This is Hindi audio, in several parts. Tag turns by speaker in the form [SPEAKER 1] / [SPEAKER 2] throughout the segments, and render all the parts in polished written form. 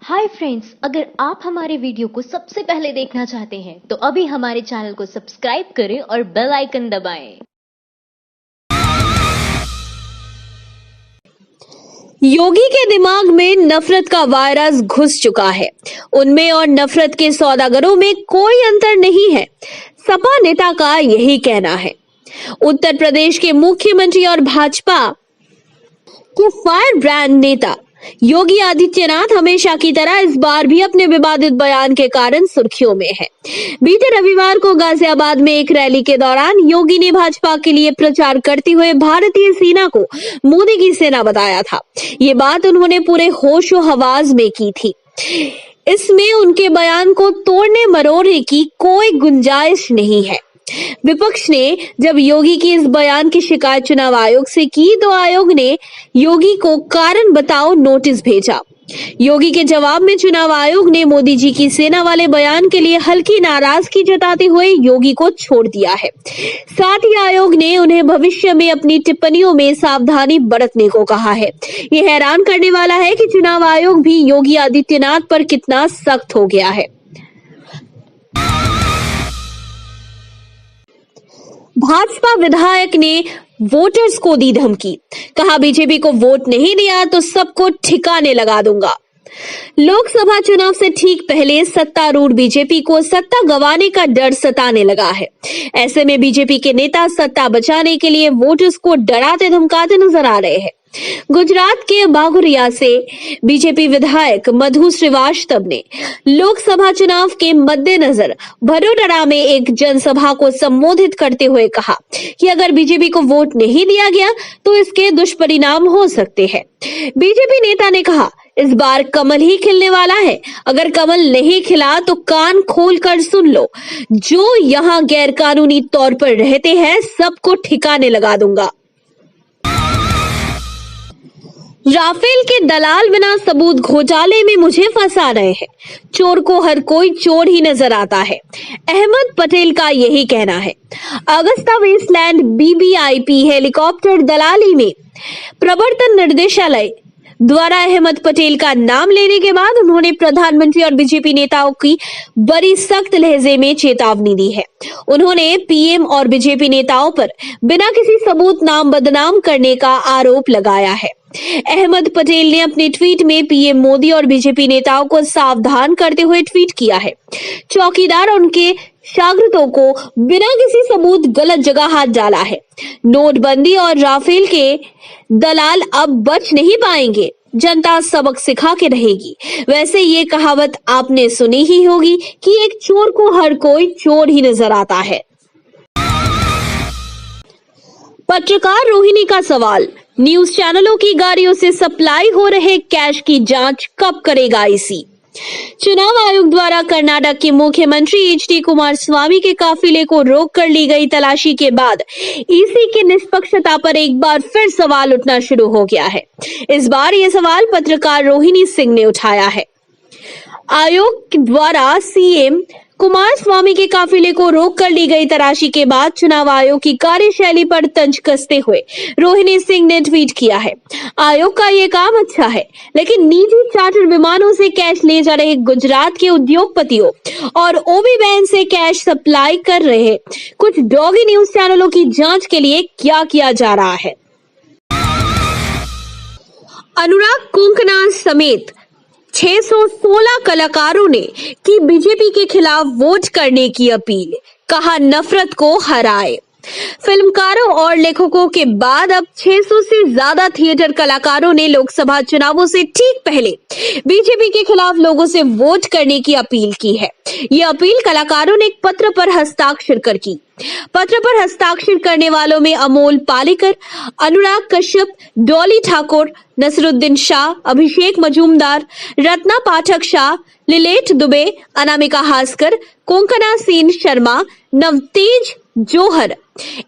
[SPEAKER 1] हाय फ्रेंड्स, अगर आप हमारे वीडियो को सबसे पहले देखना चाहते हैं तो अभी हमारे चैनल को सब्सक्राइब करें और बेल आइकन दबाएं।
[SPEAKER 2] योगी के दिमाग में नफरत का वायरस घुस चुका है। उनमें और नफरत के सौदागरों में कोई अंतर नहीं है, सपा नेता का यही कहना है। उत्तर प्रदेश के मुख्यमंत्री और भाजपा के फायर ब्रांड नेता योगी आदित्यनाथ हमेशा की तरह इस बार भी अपने विवादित बयान के कारण सुर्खियों में है। बीते रविवार को गाजियाबाद में एक रैली के दौरान योगी ने भाजपा के लिए प्रचार करते हुए भारतीय सेना को मोदी की सेना बताया था। ये बात उन्होंने पूरे होशो हवास में की थी। इसमें उनके बयान को तोड़ने मरोड़ने की कोई गुंजाइश नहीं है। विपक्ष ने जब योगी की इस बयान की शिकायत चुनाव आयोग से की तो आयोग ने योगी को कारण बताओ नोटिस भेजा। योगी के जवाब में चुनाव आयोग ने मोदी जी की सेना वाले बयान के लिए हल्की नाराजगी जताते हुए योगी को छोड़ दिया है। साथ ही आयोग ने उन्हें भविष्य में अपनी टिप्पणियों में सावधानी बरतने को कहा है। ये हैरान करने वाला है कि चुनाव आयोग भी योगी आदित्यनाथ पर कितना सख्त हो गया है। भाजपा विधायक ने वोटर्स को दी धमकी, कहा बीजेपी को वोट नहीं दिया तो सबको ठिकाने लगा दूंगा। लोकसभा चुनाव से ठीक पहले सत्तारूढ़ बीजेपी को सत्ता गंवाने का डर सताने लगा है। ऐसे में बीजेपी के नेता सत्ता बचाने के लिए वोटर्स को डराते धमकाते नजर आ रहे हैं। गुजरात के बागुरिया से बीजेपी विधायक मधु श्रीवास्तव ने लोकसभा चुनाव के मद्देनजर वडोदरा में एक जनसभा को संबोधित करते हुए कहा कि अगर बीजेपी को वोट नहीं दिया गया तो इसके दुष्परिणाम हो सकते हैं। बीजेपी नेता ने कहा, इस बार कमल ही खिलने वाला है। अगर कमल नहीं खिला तो कान खोल कर सुन लो। जो यहाँ गैर कानूनी तौर पर रहते हैं सबको ठिकाने लगा दूंगा। राफेल के दलाल बिना सबूत घोटाले में मुझे फंसा रहे हैं। चोर को हर कोई चोर ही नजर आता है, अहमद पटेल का यही कहना है। अगस्ता वेस्टलैंड BBIP हेलीकॉप्टर दलाली में प्रवर्तन निर्देशालय द्वारा अहमद पटेल का नाम लेने के बाद उन्होंने प्रधानमंत्री और बीजेपी नेताओं की बड़ी सख्त लहजे में चेतावनी दी है। उन्होंने पीएम और बीजेपी नेताओं पर बिना किसी सबूत नाम बदनाम करने का आरोप लगाया है। अहमद पटेल ने अपने ट्वीट में पीएम मोदी और बीजेपी नेताओं को सावधान करते हुए ट्वीट किया है, चौकीदार और उनके शागिर्दों को बिना किसी सबूत गलत जगह हाथ डाला है। नोटबंदी और राफेल के दलाल अब बच नहीं पाएंगे, जनता सबक सिखा के रहेगी। वैसे ये कहावत आपने सुनी ही होगी कि एक चोर को हर कोई चोर ही नजर आता है। पत्रकार रोहिणी का सवाल, न्यूज चैनलों की गाड़ियों से सप्लाई हो रहे कैश की जांच कब करेगा ईसी? चुनाव आयोग द्वारा कर्नाटक के मुख्यमंत्री HD कुमारस्वामी के काफिले को रोक कर ली गई तलाशी के बाद ईसी की निष्पक्षता पर एक बार फिर सवाल उठना शुरू हो गया है। इस बार ये सवाल पत्रकार रोहिणी सिंह ने उठाया है। आयोग द्वारा सीएम कुमारस्वामी के काफिले को रोक कर ली गई तलाशी के बाद चुनाव आयोग की कार्यशैली पर तंज कसते हुए रोहिणी सिंह ने ट्वीट किया है, आयोग का ये काम अच्छा है, लेकिन निजी चार्टर विमानों से कैश ले जा रहे गुजरात के उद्योगपतियों और ओबी बैंक से कैश सप्लाई कर रहे कुछ डॉगी न्यूज चैनलों की जांच के लिए क्या किया जा रहा है। अनुराग कुंकना समेत 616 कलाकारों ने की बीजेपी के खिलाफ वोट करने की अपील, कहा नफरत को हराए। फिल्मकारों और लेखकों के बाद अब 600 से ज्यादा थिएटर कलाकारों ने लोकसभा चुनावों से ठीक पहले बीजेपी के खिलाफ लोगों से वोट करने की अपील की है। ये अपील कलाकारों ने एक पत्र पर हस्ताक्षर कर की। पत्र पर हस्ताक्षर करने वालों में अमोल पालेकर, अनुराग कश्यप, डॉली ठाकुर, नसरुद्दीन शाह, अभिषेक मजूमदार, रत्ना पाठक शाह, लिलेट दुबे, अनामिका हास्कर, कोंकणा सेन शर्मा, नवतेज जौहर,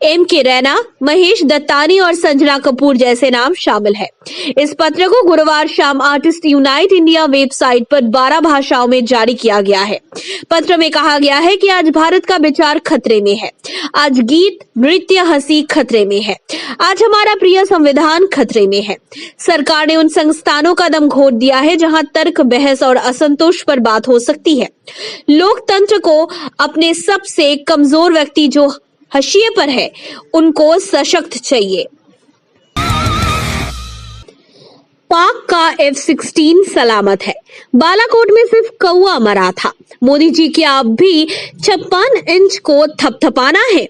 [SPEAKER 2] M.K. रैना, महेश दत्तानी और संजना कपूर जैसे नाम शामिल है। इस पत्र को गुरुवार शाम आर्टिस्ट यूनाइट इंडिया वेबसाइट पर 12 भाषाओं में जारी किया गया है। पत्र में कहा गया है कि आज भारत का विचार खतरे में है, आज गीत, नृत्य, हंसी खतरे में है, आज हमारा प्रिय संविधान खतरे में है। सरकार ने उन संस्थानों का दम घोट दिया है जहां तर्क, बहस और असंतोष पर बात हो सकती है। लोकतंत्र को अपने सबसे कमजोर व्यक्ति जो हाशिए पर है, उनको सशक्त चाहिए। पाक का F-16 सलामत है, बालाकोट में सिर्फ कौवा मरा था। मोदी जी क्या अब भी 56 इंच को थपथपाना है?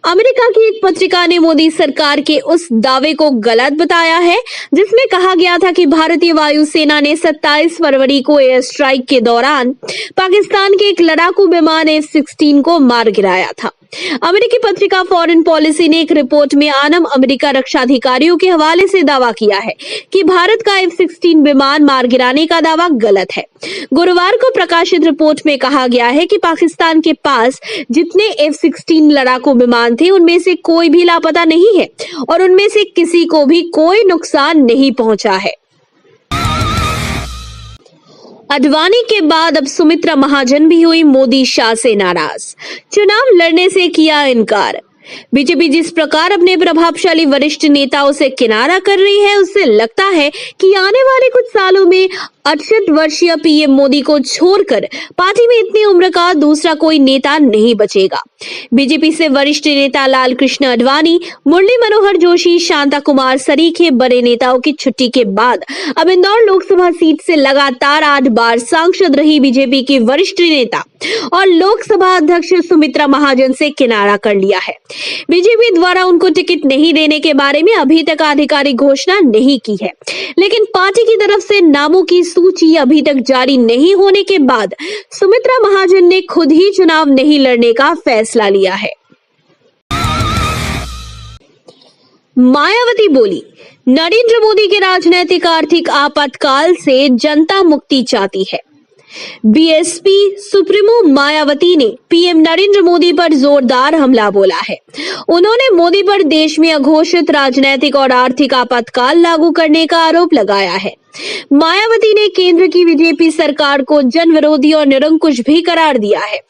[SPEAKER 2] अमेरिका की एक पत्रिका ने मोदी सरकार के उस दावे को गलत बताया है जिसमें कहा गया था कि भारतीय वायुसेना ने 27 फरवरी को एयर स्ट्राइक के दौरान पाकिस्तान के एक लड़ाकू विमान F-16 को मार गिराया था। अमेरिकी पत्रिका फॉरेन पॉलिसी ने एक रिपोर्ट में आनम अमेरिका रक्षा अधिकारियों के हवाले से दावा किया है कि भारत का F-16 विमान मार गिराने का दावा गलत है। गुरुवार को प्रकाशित रिपोर्ट में कहा गया है कि पाकिस्तान के पास जितने F-16 लड़ाकू विमान थे उनमें से कोई भी लापता नहीं है और उनमें से किसी को भी कोई नुकसान नहीं पहुंचा है। अडवाणी के बाद अब सुमित्रा महाजन भी हुई मोदी शाह से नाराज, चुनाव लड़ने से किया इनकार। बीजेपी जिस प्रकार अपने प्रभावशाली वरिष्ठ नेताओं से किनारा कर रही है, उससे लगता है कि आने वाले कुछ सालों में 68 वर्षीय पीएम मोदी को छोड़कर पार्टी में इतनी उम्र का दूसरा कोई नेता नहीं बचेगा। बीजेपी से वरिष्ठ नेता लाल कृष्ण आडवाणी, मुरली मनोहर जोशी, शांता कुमार सरीखे बड़े नेताओं की छुट्टी के बाद अब इंदौर लोकसभा सीट से लगातार 8 बार सांसद रही बीजेपी की वरिष्ठ नेता और लोकसभा अध्यक्ष सुमित्रा महाजन से किनारा कर लिया है। बीजेपी द्वारा उनको टिकट नहीं देने के बारे में अभी तक आधिकारिक घोषणा नहीं की है, लेकिन पार्टी की तरफ से नामों की सूची अभी तक जारी नहीं होने के बाद सुमित्रा महाजन ने खुद ही चुनाव नहीं लड़ने का फैसला लिया है। मायावती बोली, नरेंद्र मोदी के राजनीतिक आर्थिक आपातकाल से जनता मुक्ति चाहती है। बीएसपी सुप्रीमो मायावती ने पीएम नरेंद्र मोदी पर जोरदार हमला बोला है। उन्होंने मोदी पर देश में अघोषित राजनीतिक और आर्थिक आपातकाल लागू करने का आरोप लगाया है। मायावती ने केंद्र की बीजेपी सरकार को जन विरोधी और निरंकुश भी करार दिया है।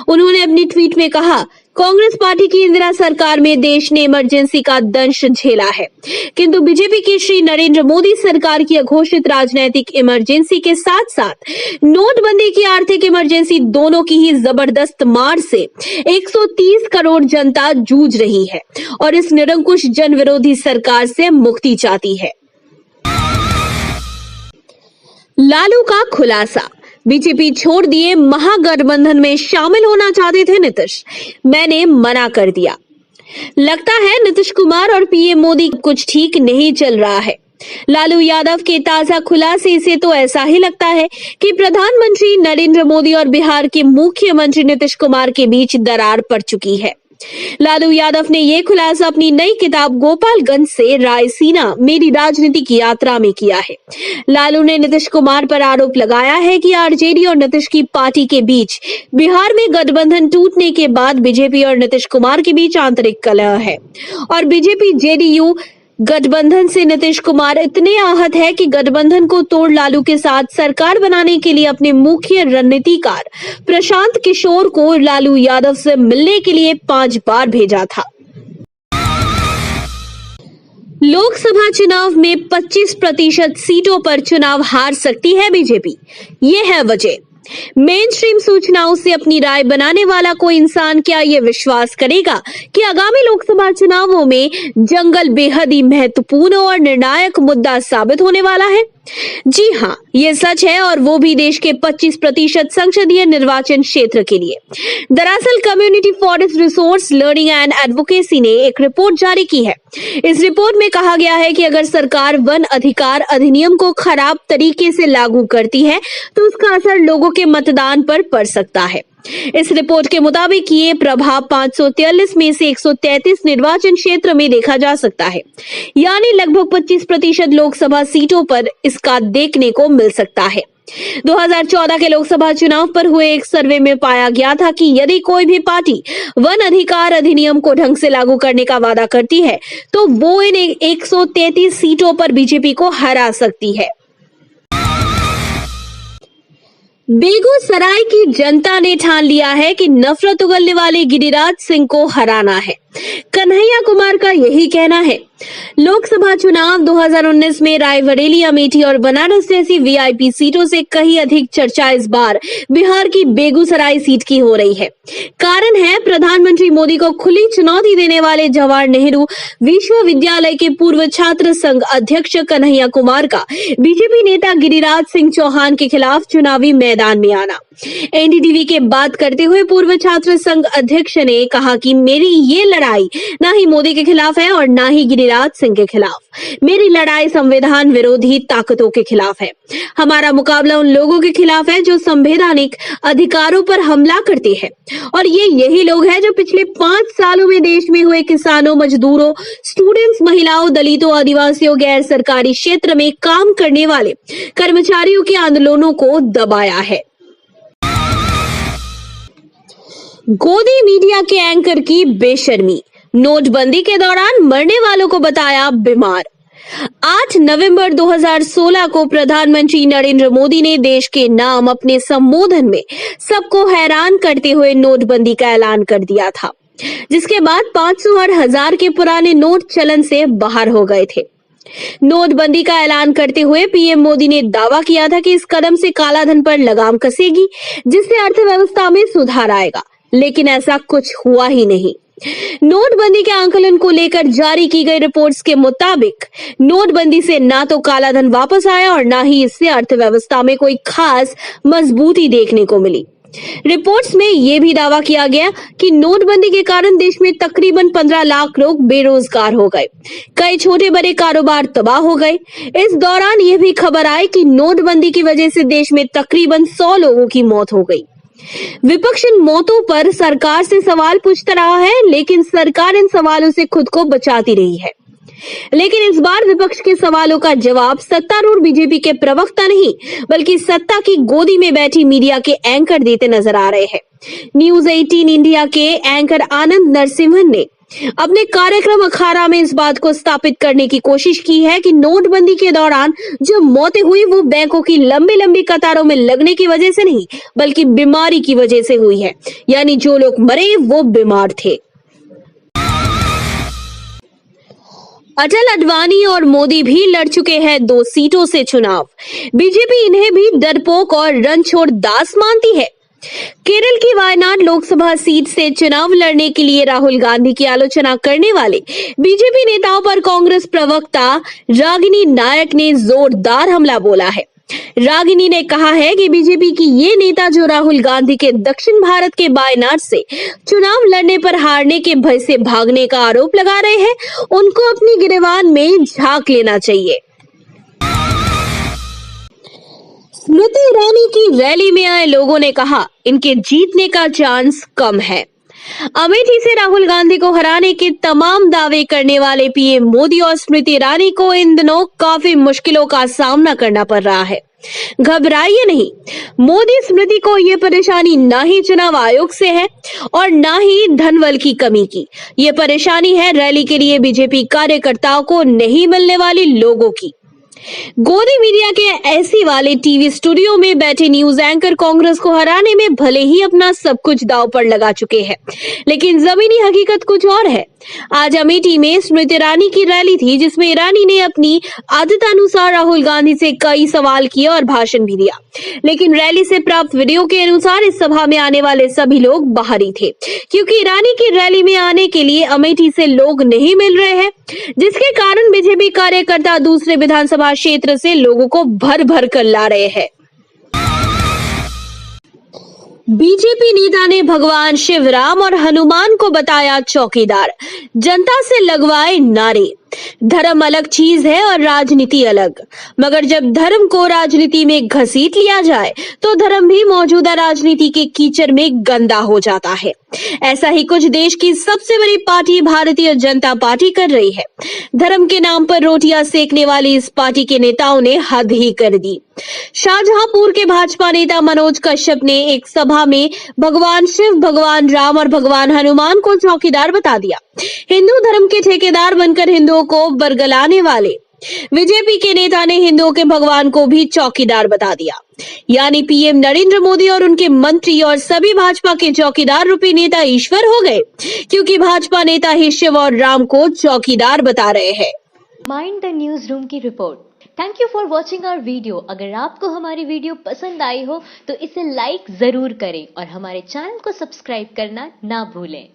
[SPEAKER 2] उन्होंने अपनी ट्वीट में कहा, कांग्रेस पार्टी की इंदिरा सरकार में देश ने इमरजेंसी का दंश झेला है, किंतु बीजेपी की श्री नरेंद्र मोदी सरकार की अघोषित राजनीतिक इमरजेंसी के साथ साथ नोटबंदी की आर्थिक इमरजेंसी दोनों की ही जबरदस्त मार से 130 करोड़ जनता जूझ रही है और इस निरंकुश जन विरोधी सरकार से मुक्ति चाहती है। लालू का खुलासा, बीजेपी छोड़ दिए, महागठबंधन में शामिल होना चाहते थे नीतीश, मैंने मना कर दिया। लगता है नीतीश कुमार और पीएम मोदी कुछ ठीक नहीं चल रहा है। लालू यादव के ताजा खुलासे से तो ऐसा ही लगता है कि प्रधानमंत्री नरेंद्र मोदी और बिहार के मुख्यमंत्री नीतीश कुमार के बीच दरार पड़ चुकी है। लालू यादव ने यह खुलासा अपनी नई किताब गोपालगंज से रायसीना मेरी राजनीतिक यात्रा में किया है। लालू ने नीतीश कुमार पर आरोप लगाया है कि आरजेडी और नीतीश की पार्टी के बीच बिहार में गठबंधन टूटने के बाद बीजेपी और नीतीश कुमार के बीच आंतरिक कलह है और बीजेपी जेडीयू गठबंधन से नीतीश कुमार इतने आहत है कि गठबंधन को तोड़ लालू के साथ सरकार बनाने के लिए अपने मुख्य रणनीतिकार प्रशांत किशोर को लालू यादव से मिलने के लिए 5 बार भेजा था। लोकसभा चुनाव में 25% सीटों पर चुनाव हार सकती है बीजेपी, ये है वजह। मेन स्ट्रीम सूचनाओं से अपनी राय बनाने वाला कोई इंसान क्या ये विश्वास करेगा कि आगामी लोकसभा चुनावों में जंगल बेहद ही महत्वपूर्ण और निर्णायक मुद्दा साबित होने वाला है? जी हाँ, ये सच है और वो भी देश के 25% संसदीय निर्वाचन क्षेत्र के लिए। दरअसल community forest resource learning and advocacy ने एक रिपोर्ट जारी की है। इस रिपोर्ट में कहा गया है कि अगर सरकार वन अधिकार अधिनियम को खराब तरीके से लागू करती है तो उसका असर लोगों के मतदान पर पड़ सकता है। इस रिपोर्ट के मुताबिक ये प्रभाव 543 में से 133 निर्वाचन क्षेत्र में देखा जा सकता है, यानी लगभग 25% लोकसभा सीटों पर इसका देखने को मिल सकता है। 2014 के लोकसभा चुनाव पर हुए एक सर्वे में पाया गया था कि यदि कोई भी पार्टी वन अधिकार अधिनियम को ढंग से लागू करने का वादा करती है तो वो इन 133 सीटों पर बीजेपी को हरा सकती है। बेगूसराय की जनता ने ठान लिया है कि नफरत उगलने वाले गिरिराज सिंह को हराना है। कन्हैया कुमार का यही कहना है। लोकसभा चुनाव 2019 में रायबरेली, अमेठी और बनारस जैसी वीआईपी सीटों से कहीं अधिक चर्चा इस बार बिहार की बेगूसराय सीट की हो रही है। कारण है प्रधानमंत्री मोदी को खुली चुनौती देने वाले जवाहर नेहरू विश्वविद्यालय के पूर्व छात्र संघ अध्यक्ष कन्हैया कुमार का बीजेपी नेता गिरिराज सिंह चौहान के खिलाफ चुनावी मैदान में आना। एनडीटीवी के बात करते हुए पूर्व छात्र संघ अध्यक्ष ने कहा कि मेरी ये लड़ाई ना ही मोदी के खिलाफ है और ना ही गिरिराज सिंह के खिलाफ। मेरी लड़ाई संविधान विरोधी ताकतों के खिलाफ है। हमारा मुकाबला उन लोगों के खिलाफ है जो संवैधानिक अधिकारों पर हमला करते हैं और ये यही लोग हैं जो पिछले 5 सालों में देश में हुए किसानों, मजदूरों, स्टूडेंट्स, महिलाओं, दलितों, आदिवासियों, गैर सरकारी क्षेत्र में काम करने वाले कर्मचारियों के आंदोलनों को दबाया है। गोदी मीडिया के एंकर की बेशर्मी, नोटबंदी के दौरान मरने वालों को बताया बीमार। 8 नवंबर 2016 को प्रधानमंत्री नरेंद्र मोदी ने देश के नाम अपने संबोधन में सबको हैरान करते हुए नोटबंदी का ऐलान कर दिया था, जिसके बाद 500 और 1000 के पुराने नोट चलन से बाहर हो गए थे। नोटबंदी का ऐलान करते हुए पीएम मोदी ने दावा किया था कि इस कदम से कालाधन पर लगाम कसेगी, जिससे अर्थव्यवस्था में सुधार आएगा, लेकिन ऐसा कुछ हुआ ही नहीं। नोटबंदी के आंकलन को लेकर जारी की गई रिपोर्ट्स के मुताबिक नोटबंदी से ना तो कालाधन वापस आया और ना ही इससे अर्थव्यवस्था में कोई खास मजबूती देखने को मिली। रिपोर्ट्स में यह भी दावा किया गया कि नोटबंदी के कारण देश में तकरीबन 15 लाख लोग बेरोजगार हो गए। कई छोटे बड़े कारोबार तबाह हो गए। इस दौरान यह भी खबर आई कि नोटबंदी की वजह से देश में तकरीबन 100 लोगों की मौत हो गई। विपक्ष इन मौतों पर सरकार से सवाल पूछता रहा है, लेकिन सरकार इन सवालों से खुद को बचाती रही है। लेकिन इस बार विपक्ष के सवालों का जवाब सत्तारूढ़ बीजेपी के प्रवक्ता नहीं, बल्कि सत्ता की गोदी में बैठी मीडिया के एंकर देते नजर आ रहे हैं। न्यूज 18 इंडिया के एंकर आनंद नरसिम्हन ने अपने कार्यक्रम अखाड़ा में इस बात को स्थापित करने की कोशिश की है कि नोटबंदी के दौरान जो मौतें हुई वो बैंकों की लंबी लंबी कतारों में लगने की वजह से नहीं, बल्कि बीमारी की वजह से हुई है। यानी जो लोग मरे वो बीमार थे। अटल, अडवाणी और मोदी भी लड़ चुके हैं 2 सीटों से चुनाव। बीजेपी इन्हें भी डरपोक और रणछोड़ दास मानती है। केरल की वायनाड लोकसभा सीट से चुनाव लड़ने के लिए राहुल गांधी की आलोचना करने वाले बीजेपी नेताओं पर कांग्रेस प्रवक्ता रागिनी नायक ने जोरदार हमला बोला है। रागिनी ने कहा है कि बीजेपी की ये नेता जो राहुल गांधी के दक्षिण भारत के वायनाड से चुनाव लड़ने पर हारने के भय से भागने का आरोप लगा रहे हैं, उनको अपनी गिरेबान में झांक लेना चाहिए। स्मृति ईरानी की रैली में आए लोगों ने कहा इनके जीतने का चांस कम है। अमेठी से राहुल गांधी को हराने के तमाम दावे करने वाले पीएम मोदी और स्मृति ईरानी को इन दिनों काफी मुश्किलों का सामना करना पड़ रहा है। घबराइए नहीं, मोदी स्मृति को ये परेशानी ना ही चुनाव आयोग से है और ना ही धनबल की कमी की। ये परेशानी है रैली के लिए बीजेपी कार्यकर्ताओं को नहीं मिलने वाली लोगों की। गोदी मीडिया के ऐसी वाले टीवी स्टूडियो में बैठे न्यूज एंकर कांग्रेस को हराने में भले ही अपना सब कुछ दांव पर लगा चुके हैं, लेकिन जमीनी हकीकत कुछ और है। आज अमेठी में स्मृति ईरानी की रैली थी, जिसमें ईरानी ने अपनी आदतानुसार राहुल गांधी से कई सवाल किए और भाषण भी दिया, लेकिन रैली से प्राप्त वीडियो के अनुसार इस सभा में आने वाले सभी लोग बाहरी थे, क्योंकि ईरानी की रैली में आने के लिए अमेठी से लोग नहीं मिल रहे हैं, जिसके कारण बीजेपी कार्यकर्ता दूसरे विधानसभा क्षेत्र से लोगों को भर भर कर ला रहे हैं। बीजेपी नेता ने भगवान शिव, राम और हनुमान को बताया चौकीदार, जनता से लगवाए नारे। धर्म अलग चीज है और राजनीति अलग, मगर जब धर्म को राजनीति में घसीट लिया जाए तो धर्म भी मौजूदा राजनीति के कीचड़ में गंदा हो जाता है। ऐसा ही कुछ देश की सबसे बड़ी पार्टी भारतीय जनता पार्टी कर रही है। धर्म के नाम पर रोटियां सेकने वाली इस पार्टी के नेताओं ने हद ही कर दी। शाहजहांपुर के भाजपा नेता मनोज कश्यप ने एक सभा में भगवान शिव, भगवान राम और भगवान हनुमान को चौकीदार बता दिया। हिंदू धर्म के ठेकेदार बनकर हिंदुओं को बरगलाने वाले बीजेपी के नेता ने हिंदुओं के भगवान को भी चौकीदार बता दिया। यानी पीएम नरेंद्र मोदी और उनके मंत्री और सभी भाजपा के चौकीदार रूपी नेता ईश्वर हो गए, क्योंकि भाजपा नेता ही शिव और राम को चौकीदार बता रहे हैं।
[SPEAKER 1] माइंड द न्यूज रूम की रिपोर्ट। Thank you for watching our video. अगर आपको हमारी वीडियो पसंद आई हो तो इसे लाइक जरूर करें और हमारे चैनल को सब्सक्राइब करना ना भूलें।